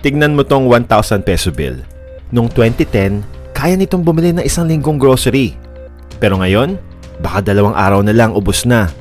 Tignan mo tong 1,000 peso bill. Noong 2010, kaya nitong bumili ng isang linggong grocery. Pero ngayon, baka 2 araw na lang ubos na.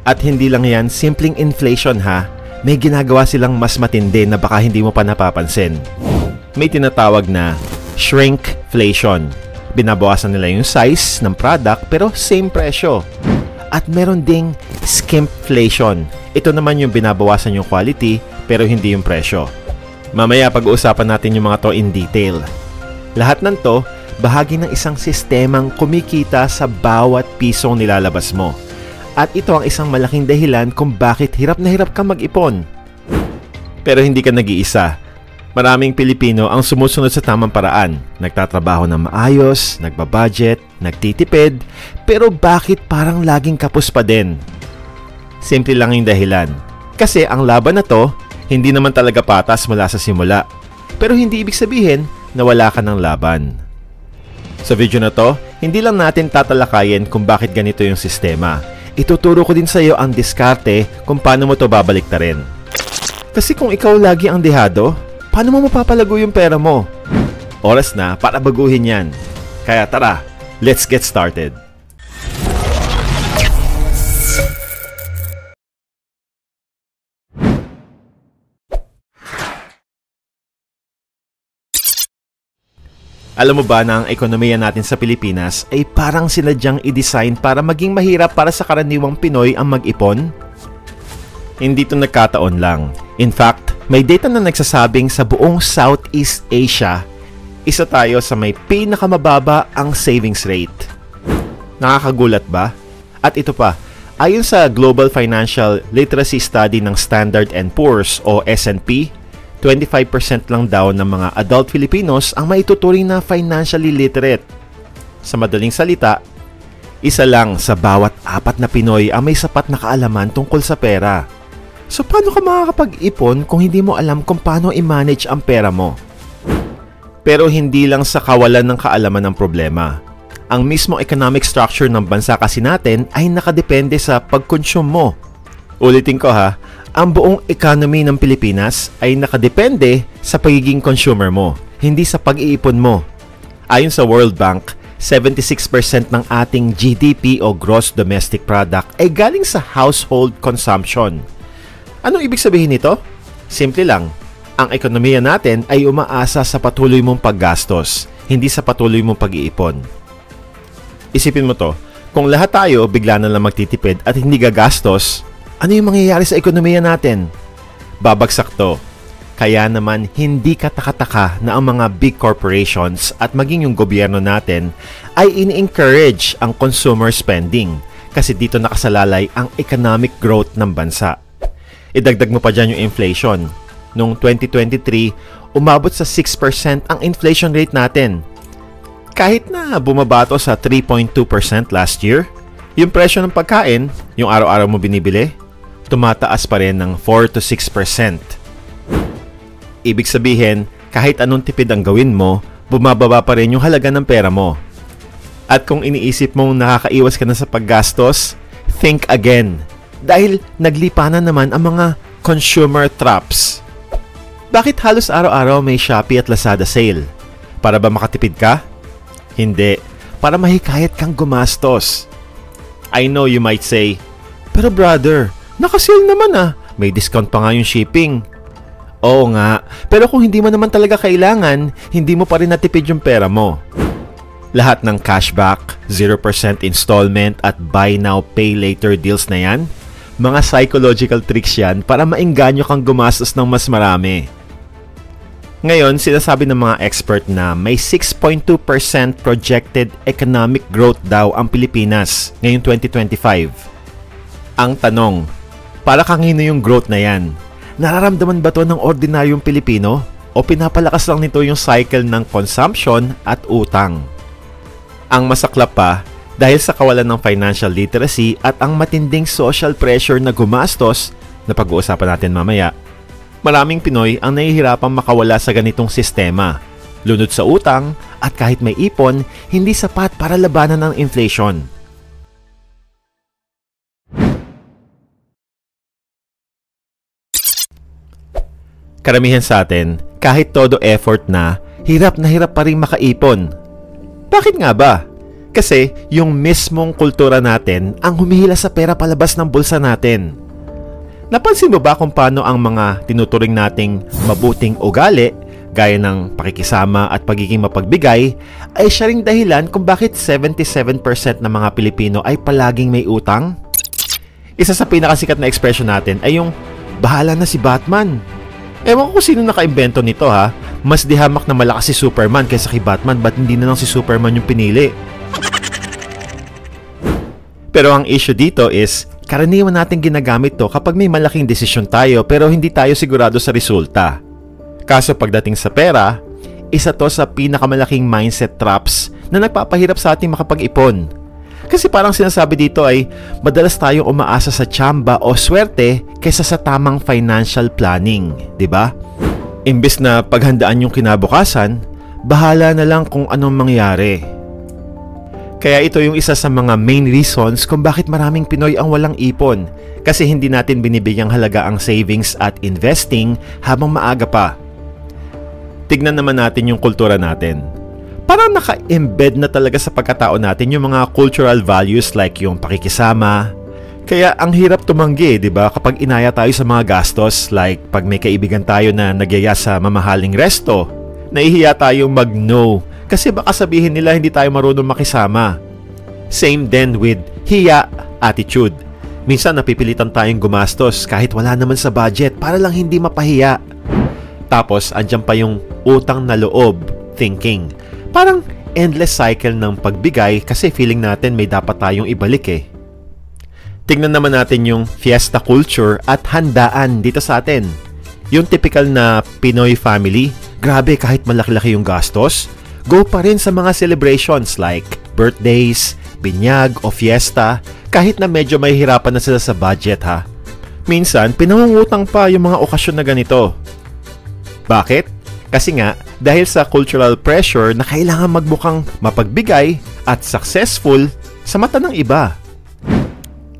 At hindi lang yan simpleng inflation ha, may ginagawa silang mas matindi na baka hindi mo pa napapansin. May tinatawag na shrinkflation. Binabawasan nila yung size ng product pero same presyo. At meron ding skimpflation. Ito naman yung binabawasan yung quality pero hindi yung presyo. Mamaya pag-uusapan natin yung mga to in detail. Lahat ng to, bahagi ng isang sistemang kumikita sa bawat pisong nilalabas mo. At ito ang isang malaking dahilan kung bakit hirap na hirap kang mag-ipon. Pero hindi ka nag-iisa. Maraming Pilipino ang sumusunod sa tamang paraan. Nagtatrabaho ng maayos, nagbabudget, nagtitipid, pero bakit parang laging kapos pa din? Simple lang yung dahilan. Kasi ang laban na to, hindi naman talaga patas mula sa simula. Pero hindi ibig sabihin na wala ka ng laban. Sa video na to, hindi lang natin tatalakayin kung bakit ganito yung sistema. Ituturo ko din sa iyo ang diskarte kung paano mo to babaliktarin. Kasi kung ikaw lagi ang dehado, paano mo mapapalago yung pera mo? Oras na para baguhin yan. Kaya tara, let's get started. Alam mo ba na ang ekonomiya natin sa Pilipinas ay parang sinadyang i-design para maging mahirap para sa karaniwang Pinoy ang mag-ipon? Hindi ito nagkataon lang. In fact, may data na nagsasabing sa buong Southeast Asia, isa tayo sa may pinakamababa ang savings rate. Nakakagulat ba? At ito pa, ayon sa Global Financial Literacy Study ng Standard & Poor's o S&P, 25% lang daw ng mga adult Filipinos ang maituturing na financially literate. Sa madaling salita, isa lang sa bawat 4 na Pinoy ang may sapat na kaalaman tungkol sa pera. So paano ka makakapag-ipon kung hindi mo alam kung paano i-manage ang pera mo? Pero hindi lang sa kawalan ng kaalaman ang problema. Ang mismo economic structure ng bansa kasi natin ay nakadepende sa pag-consume mo. Ulitin ko ha, ang buong economy ng Pilipinas ay nakadepende sa pagiging consumer mo, hindi sa pag-iipon mo. Ayon sa World Bank, 76% ng ating GDP o Gross Domestic Product ay galing sa household consumption. Anong ibig sabihin nito? Simple lang, ang ekonomiya natin ay umaasa sa patuloy mong paggastos, hindi sa patuloy mong pag-iipon. Isipin mo to, kung lahat tayo bigla na lang magtitipid at hindi gagastos, ano yung mangyayari sa ekonomiya natin? Babagsak to. Kaya naman hindi katakataka na ang mga big corporations at maging yung gobyerno natin ay ini-encourage ang consumer spending kasi dito nakasalalay ang economic growth ng bansa. Idagdag mo pa dyan yung inflation. Noong 2023, umabot sa 6% ang inflation rate natin. Kahit na bumabato sa 3.2% last year, yung presyo ng pagkain, yung araw-araw mo binibili, tumataas pa rin ng 4 to 6%. Ibig sabihin, kahit anong tipid ang gawin mo, bumababa pa rin yung halaga ng pera mo. At kung iniisip mong nakakaiwas ka na sa paggastos, think again. Dahil naglipanan naman ang mga consumer traps. Bakit halos araw-araw may Shopee at Lazada sale? Para ba makatipid ka? Hindi. Para mahikayat kang gumastos. I know you might say, pero brother, naka-sale naman ah. May discount pa nga yung shipping. Oo nga, pero kung hindi mo naman talaga kailangan, hindi mo pa rin natipid yung pera mo. Lahat ng cashback, 0% installment at buy now pay later deals na yan, mga psychological tricks yan para maengganyo kang gumastos ng mas marami. Ngayon, sinasabi ng mga expert na may 6.2% projected economic growth daw ang Pilipinas ngayong 2025. Ang tanong, para kanino yung growth na yan? Nararamdaman ba to ng ordinaryong Pilipino? O pinapalakas lang nito yung cycle ng consumption at utang? Ang masaklap pa, dahil sa kawalan ng financial literacy at ang matinding social pressure na gumastos, na pag-uusapan natin mamaya, maraming Pinoy ang nahihirapang makawala sa ganitong sistema. Lunod sa utang at kahit may ipon, hindi sapat para labanan ang inflation. Karamihan sa atin, kahit todo effort na hirap pa rin makaipon. Bakit nga ba? Kasi yung mismong kultura natin ang humihila sa pera palabas ng bulsa natin. Napansin mo ba kung paano ang mga tinuturing nating mabuting ugali, gaya ng pakikisama at pagiging mapagbigay, ay siya ring dahilan kung bakit 77% ng mga Pilipino ay palaging may utang? Isa sa pinakasikat na ekspresyon natin ay yung bahala na si Batman. Ewan ko kung sino nakaimbento nito ha. Mas dihamak na malakas si Superman kaysa kay Batman, ba't hindi na lang si Superman yung pinili? Pero ang issue dito is, karaniwan natin ginagamit to kapag may malaking desisyon tayo pero hindi tayo sigurado sa resulta. Kaso pagdating sa pera, isa to sa pinakamalaking mindset traps na nagpapahirap sa ating makapag-ipon. Kasi parang sinasabi dito ay madalas tayong umaasa sa tsamba o swerte kaysa sa tamang financial planning, di ba? Imbes na paghandaan yung kinabukasan, bahala na lang kung anong mangyari. Kaya ito yung isa sa mga main reasons kung bakit maraming Pinoy ang walang ipon, kasi hindi natin binibigyang halaga ang savings at investing habang maaga pa. Tignan naman natin yung kultura natin. Parang naka-embed na talaga sa pagkatao natin yung mga cultural values like yung pakikisama. Kaya ang hirap tumanggi, di ba, kapag inaya tayo sa mga gastos, like pag may kaibigan tayo na nagyaya sa mamahaling resto, nahihiya tayong mag-no kasi baka sabihin nila hindi tayo marunong makisama. Same then with hiya attitude. Minsan napipilitan tayong gumastos kahit wala naman sa budget para lang hindi mapahiya. Tapos andyan pa yung utang na loob thinking. Parang endless cycle ng pagbigay kasi feeling natin may dapat tayong ibalik eh. Tingnan naman natin yung fiesta culture at handaan dito sa atin. Yung typical na Pinoy family, grabe kahit malaki-laki yung gastos, go pa rin sa mga celebrations like birthdays, binyag o fiesta, kahit na medyo may hirapan na sila sa budget ha. Minsan, pinangungutang pa yung mga okasyon na ganito. Bakit? Kasi nga, dahil sa cultural pressure na kailangan magmukhang mapagbigay at successful sa mata ng iba.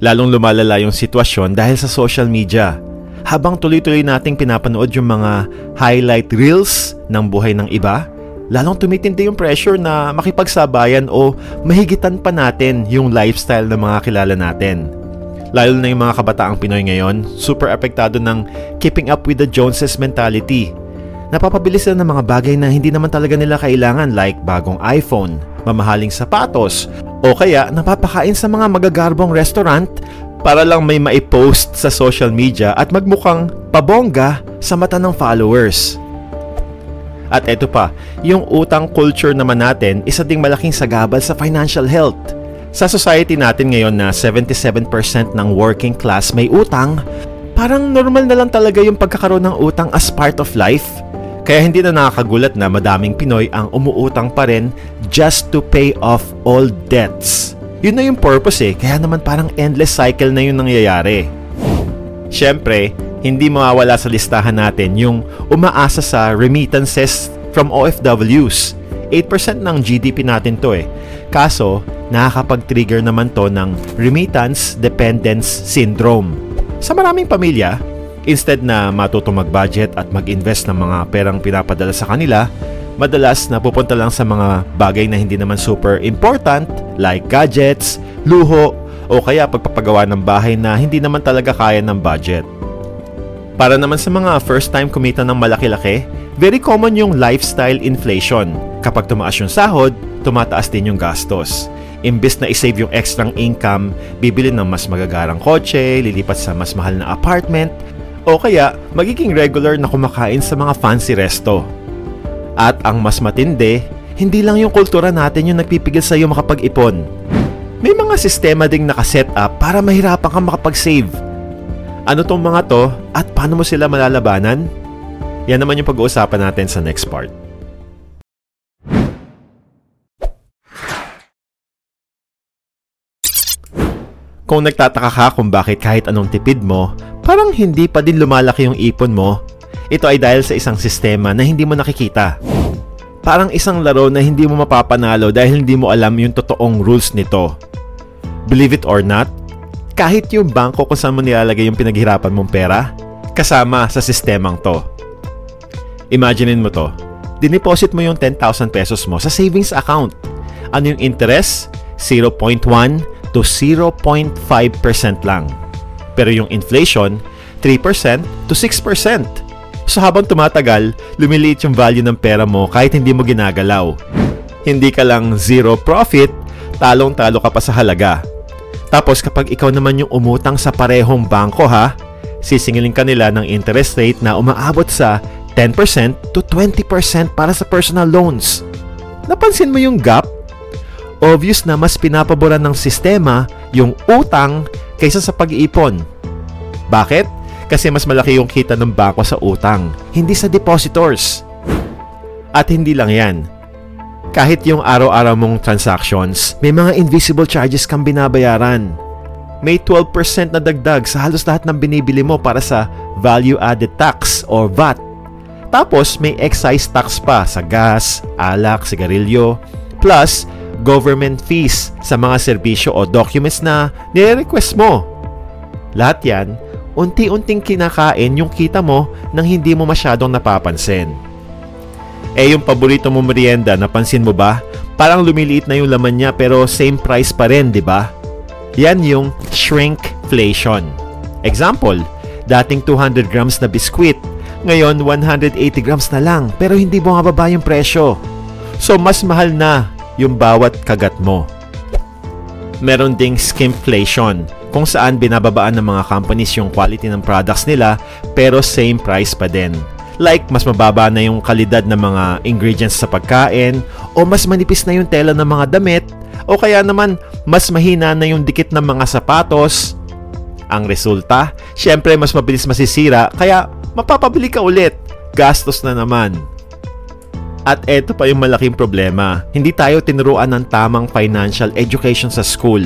Lalong lumalala yung sitwasyon dahil sa social media. Habang tuloy-tuloy nating pinapanood yung mga highlight reels ng buhay ng iba, lalong tumitindi yung pressure na makipagsabayan o mahigitan pa natin yung lifestyle ng mga kilala natin. Lalo na yung mga kabataang Pinoy ngayon, super apektado ng keeping up with the Joneses mentality. Napapabilis sila ng mga bagay na hindi naman talaga nila kailangan like bagong iPhone, mamahaling sapatos, o kaya napapakain sa mga magagarbong restaurant para lang may maipost sa social media at magmukhang pabongga sa mata ng followers. At eto pa, yung utang culture naman natin isa ding malaking sagabal sa financial health. Sa society natin ngayon na 77% ng working class may utang, parang normal na lang talaga yung pagkakaroon ng utang as part of life. Kaya hindi na nakakagulat na madaming Pinoy ang umuutang pa rin just to pay off all debts. Yun na yung purpose eh, kaya naman parang endless cycle na yung nangyayari. Siyempre, hindi mawawala sa listahan natin yung umaasa sa remittances from OFWs. 8% ng GDP natin to eh. Kaso, nakakapag-trigger naman to ng remittance dependence syndrome. Sa maraming pamilya, instead na matutong mag-budget at mag-invest ng mga perang pinapadala sa kanila, madalas napupunta lang sa mga bagay na hindi naman super important like gadgets, luho, o kaya pagpapagawa ng bahay na hindi naman talaga kaya ng budget. Para naman sa mga first time kumita ng malaki-laki, very common yung lifestyle inflation. Kapag tumaas yung sahod, tumataas din yung gastos. Imbes na isave yung extra income, bibili ng mas magagarang kotse, lilipat sa mas mahal na apartment, o kaya magiging regular na kumakain sa mga fancy resto. At ang mas matindi, hindi lang yung kultura natin yung nagpipigil sa iyo makapag-ipon. May mga sistema ding nakaset up para mahirapan kang makapag-save. Ano tong mga to at paano mo sila malalabanan? Yan naman yung pag-uusapan natin sa next part. Kung nagtataka ka kung bakit kahit anong tipid mo, parang hindi pa din lumalaki yung ipon mo, ito ay dahil sa isang sistema na hindi mo nakikita. Parang isang laro na hindi mo mapapanalo dahil hindi mo alam yung totoong rules nito. Believe it or not, kahit yung bangko kung saan mo nilalagay yung pinaghirapan mong pera, kasama sa sistemang to. Imaginein mo to. Dineposit mo yung 10,000 pesos mo sa savings account. Ano yung interest? 0.1 to 0.5% lang. Pero yung inflation, 3% to 6%. So habang tumatagal, lumiliit yung value ng pera mo kahit hindi mo ginagalaw. Hindi ka lang zero profit, talong-talo ka pa sa halaga. Tapos kapag ikaw naman yung umutang sa parehong bangko sisingilin ka nila ng interest rate na umaabot sa 10% to 20% para sa personal loans. Napansin mo yung gap? Obvious na mas pinapaboran ng sistema yung utang kaysa sa pag-iipon. Bakit? Kasi mas malaki yung kita ng bangko sa utang, hindi sa depositors. At hindi lang yan. Kahit yung araw-araw mong transactions, may mga invisible charges kang binabayaran. May 12% na dagdag sa halos lahat ng binibili mo para sa value-added tax or VAT. Tapos may excise tax pa sa gas, alak, sigarilyo, plus government fees sa mga serbisyo o documents na nire-request mo. Lahat yan, unti-unting kinakain yung kita mo nang hindi mo masyadong napapansin. Yung paborito mo merienda, napansin mo ba? Parang lumiliit na yung laman niya pero same price pa rin, di ba? Yan yung shrinkflation. Example, dating 200 grams na biskwit, ngayon 180 grams na lang pero hindi bumababa yung presyo. So mas mahal na yung bawat kagat mo. Meron ding skimpflation, kung saan binababaan ng mga companies yung quality ng products nila pero same price pa din. Like mas mababa na yung kalidad ng mga ingredients sa pagkain, o mas manipis na yung tela ng mga damit, o kaya naman mas mahina na yung dikit ng mga sapatos. Ang resulta, syempre mas mabilis masisira kaya mapapabili ka ulit. Gastos na naman. At eto pa yung malaking problema, hindi tayo tinuruan ng tamang financial education sa school.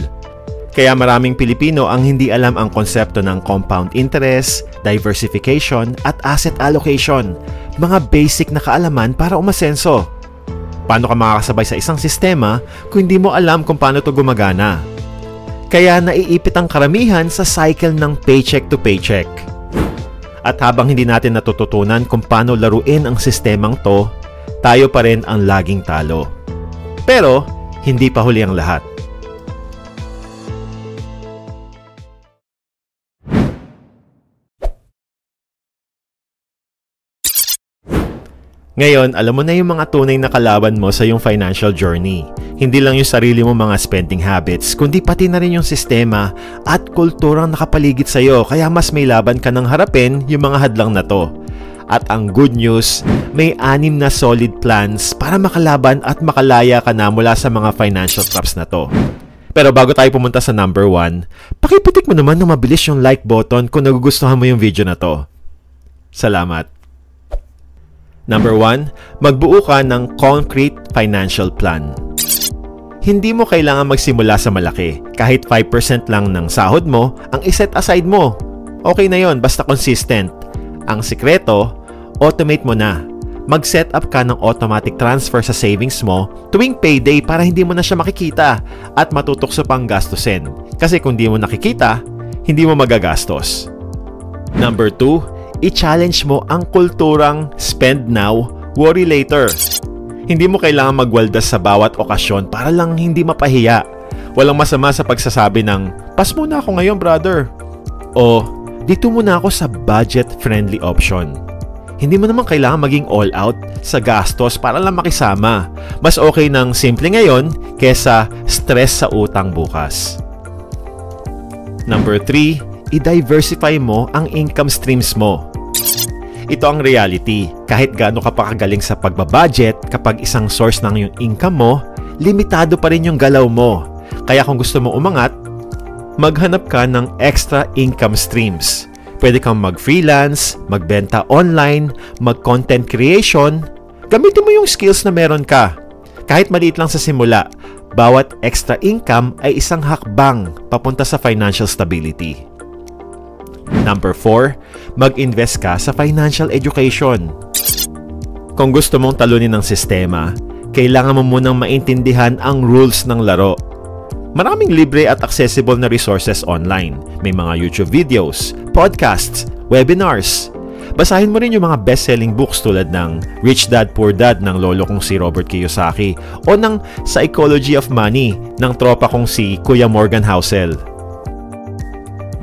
Kaya maraming Pilipino ang hindi alam ang konsepto ng compound interest, diversification, at asset allocation, mga basic na kaalaman para umasenso. Paano ka makakasabay sa isang sistema kung hindi mo alam kung paano ito gumagana? Kaya naiipit ang karamihan sa cycle ng paycheck to paycheck. At habang hindi natin natututunan kung paano laruin ang sistemang to, tayo pa rin ang laging talo. Pero, hindi pa huli ang lahat. Ngayon, alam mo na yung mga tunay na kalaban mo sa iyong financial journey. Hindi lang yung sarili mo mga spending habits, kundi pati na rin yung sistema at kulturang nakapaligid sa iyo, kaya mas may laban ka nang harapin yung mga hadlang na to. At ang good news, may 6 na solid plans para makalaban at makalaya ka na mula sa mga financial traps na to. Pero bago tayo pumunta sa number 1, pakipitik mo naman ng mabilis yung like button kung nagugustuhan mo yung video na to. Salamat! Number 1, magbuo ka ng concrete financial plan. Hindi mo kailangan magsimula sa malaki. Kahit 5% lang ng sahod mo, ang iset aside mo. Okay na yon, basta consistent. Ang sikreto, automate mo na. Mag-set up ka ng automatic transfer sa savings mo tuwing payday para hindi mo na siya makikita at matutokso pang gastusin. Kasi kung di mo nakikita, hindi mo magagastos. Number 2, i-challenge mo ang kulturang spend now, worry later. Hindi mo kailangan magwaldas sa bawat okasyon para lang hindi mapahiya. Walang masama sa pagsasabi ng, "Pas muna ako ngayon, brother." O, "Dito muna ako sa budget-friendly option." Hindi mo naman kailangan maging all out sa gastos para lang makisama. Mas okay ng simple ngayon kesa stress sa utang bukas. Number 3, i-diversify mo ang income streams mo. Ito ang reality. Kahit gaano ka pa kagaling sa pagbabudget, kapag isang source ng yung income mo, limitado pa rin yung galaw mo. Kaya kung gusto mo umangat, maghanap ka ng extra income streams. Pwede kang mag-freelance, magbenta online, mag-content creation. Gamitin mo yung skills na meron ka. Kahit maliit lang sa simula, bawat extra income ay isang hakbang papunta sa financial stability. Number 4, mag-invest ka sa financial education. Kung gusto mong talunin ng sistema, kailangan mo munang maintindihan ang rules ng laro. Maraming libre at accessible na resources online. May mga YouTube videos, podcasts, webinars. Basahin mo rin yung mga best-selling books tulad ng Rich Dad, Poor Dad ng lolo kong si Robert Kiyosaki o ng Psychology of Money ng tropa kong si Kuya Morgan Housel.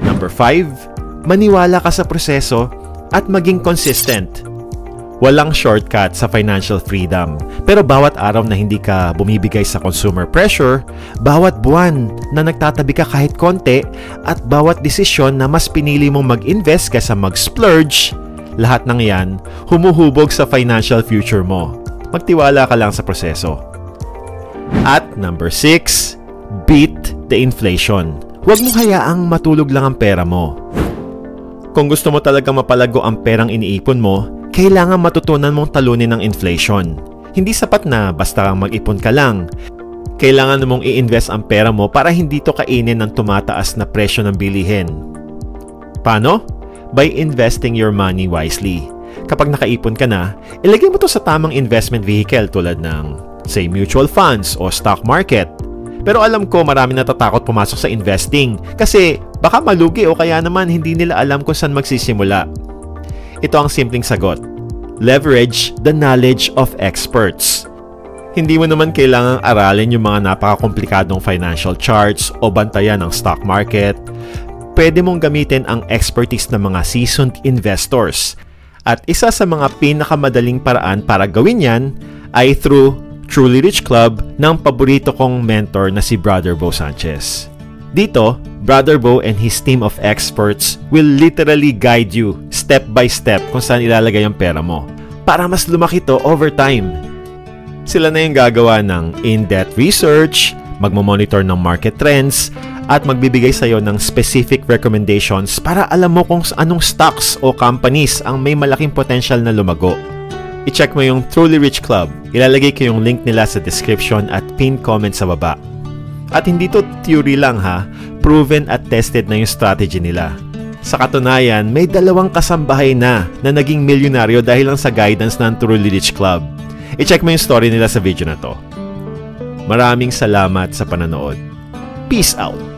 Number 5, maniwala ka sa proseso at maging consistent. Walang shortcut sa financial freedom. Pero bawat araw na hindi ka bumibigay sa consumer pressure, bawat buwan na nagtatabi ka kahit konti, at bawat desisyon na mas pinili mong mag-invest kaysa mag-splurge, lahat ng yan humuhubog sa financial future mo. Magtiwala ka lang sa proseso. At number 6, beat the inflation. Huwag mong hayaang matulog lang ang pera mo. Kung gusto mo talaga mapalago ang perang iniipon mo, kailangan matutunan mong talunin ang inflation. Hindi sapat na basta mag-ipon ka lang. Kailangan mong i-invest ang pera mo para hindi to kainin ng tumataas na presyo ng bilihin. Paano? By investing your money wisely. Kapag nakaipon ka na, ilagay mo to sa tamang investment vehicle tulad ng, say, mutual funds o stock market. Pero alam ko marami natatakot pumasok sa investing kasi baka malugi o kaya naman hindi nila alam kung saan magsisimula. Ito ang simpleng sagot. Leverage the knowledge of experts. Hindi mo naman kailangang aralin yung mga napakakomplikadong financial charts o bantayan ng stock market. Pwede mong gamitin ang expertise ng mga seasoned investors. At isa sa mga pinakamadaling paraan para gawin yan ay through Truly Rich Club ng paborito kong mentor na si Brother Bo Sanchez. Dito, Brother Bo and his team of experts will literally guide you step by step kung saan ilalagay ang pera mo para mas lumaki to over time. Sila na yung gagawa ng in-depth research, magmamonitor ng market trends, at magbibigay sa'yo ng specific recommendations para alam mo kung anong stocks o companies ang may malaking potential na lumago. I-check mo yung Truly Rich Club. Ilalagay ko yung link nila sa description at pinned comment sa baba. At hindi to theory lang ha, proven at tested na yung strategy nila. Sa katunayan, may 2 kasambahay na naging milyonaryo dahil lang sa guidance ng Truly Rich Club. I-check mo yung story nila sa video na to. Maraming salamat sa pananood. Peace out!